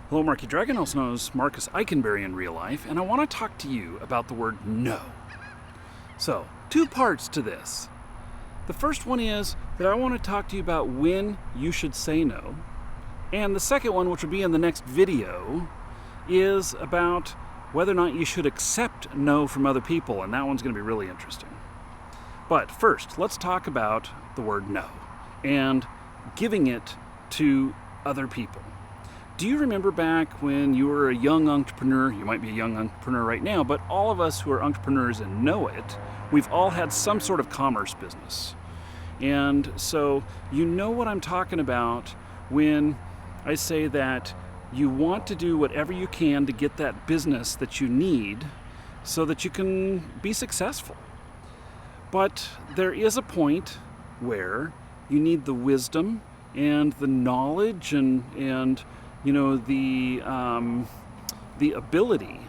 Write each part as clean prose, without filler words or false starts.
Hello, Marky Dragon, also known as Marcus Eikenberry in real life, and I want to talk to you about the word no. So, two parts to this. The first one is that I want to talk to you about when you should say no. And the second one, which will be in the next video, is about whether or not you should accept no from other people, and that one's going to be really interesting. But first, let's talk about the word no and giving it to other people. Do you remember back when you were a young entrepreneur? You might be a young entrepreneur right now, but all of us who are entrepreneurs and know it, we've all had some sort of commerce business. And so you know what I'm talking about when I say that you want to do whatever you can to get that business that you need so that you can be successful. But there is a point where you need the wisdom and the knowledge and the ability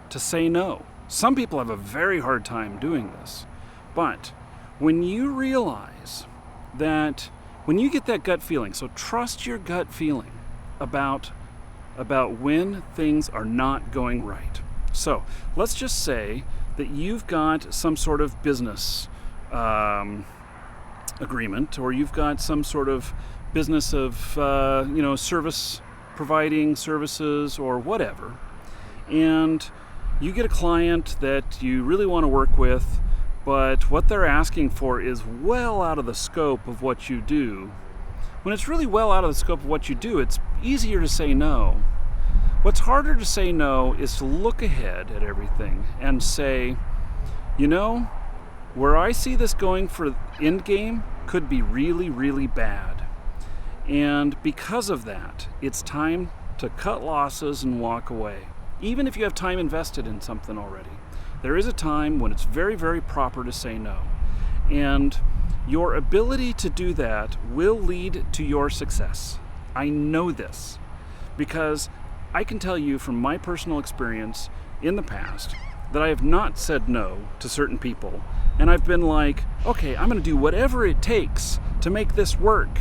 to say no. Some people have a very hard time doing this. But when you realize that, when you get that gut feeling, so trust your gut feeling about when things are not going right. So let's just say that you've got some sort of business agreement, or you've got some sort of business of service, providing services or whatever, and you get a client that you really want to work with, but what they're asking for is well out of the scope of what you do. When it's really well out of the scope of what you do, it's easier to say no. What's harder to say no is to look ahead at everything and say, where I see this going for end game could be really, really bad. And because of that, it's time to cut losses and walk away. Even if you have time invested in something already, there is a time when it's very, very proper to say no. And your ability to do that will lead to your success. I know this because I can tell you from my personal experience in the past that I have not said no to certain people. And I've been like, okay, I'm going to do whatever it takes to make this work.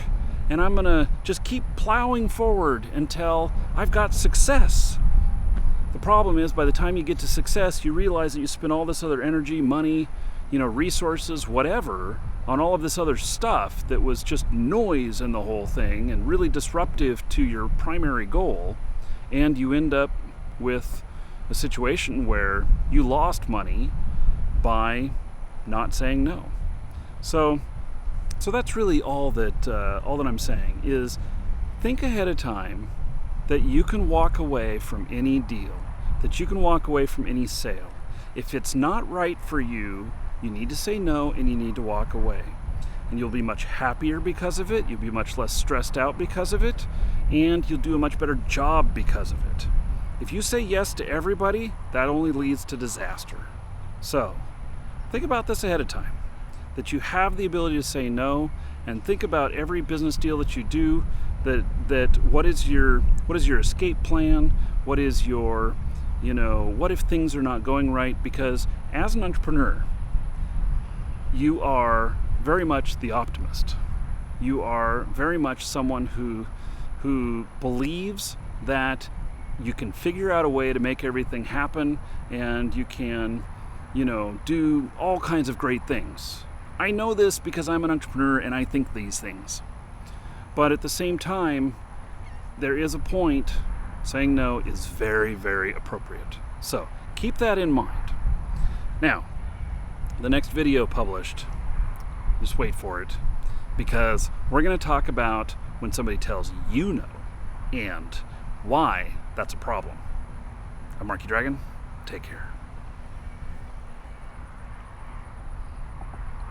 And I'm going to just keep plowing forward until I've got success. The problem is, by the time you get to success, you realize that you spend all this other energy, money, resources, whatever, on all of this other stuff that was just noise in the whole thing and really disruptive to your primary goal. And you end up with a situation where you lost money by not saying no. So that's really all that I'm saying is think ahead of time that you can walk away from any deal, that you can walk away from any sale. If it's not right for you, you need to say no and you need to walk away. And you'll be much happier because of it, you'll be much less stressed out because of it, and you'll do a much better job because of it. If you say yes to everybody, that only leads to disaster. So, think about this ahead of time, that you have the ability to say no, and think about every business deal that you do, that what is your escape plan, what is your, what if things are not going right, because as an entrepreneur, you are very much the optimist. You are very much someone who believes that you can figure out a way to make everything happen, and you can, do all kinds of great things. I know this because I'm an entrepreneur and I think these things. But at the same time, there is a point saying no is very, very appropriate. So keep that in mind. Now, the next video published, just wait for it, because we're going to talk about when somebody tells you no and why that's a problem. I'm Marky Dragon. Take care.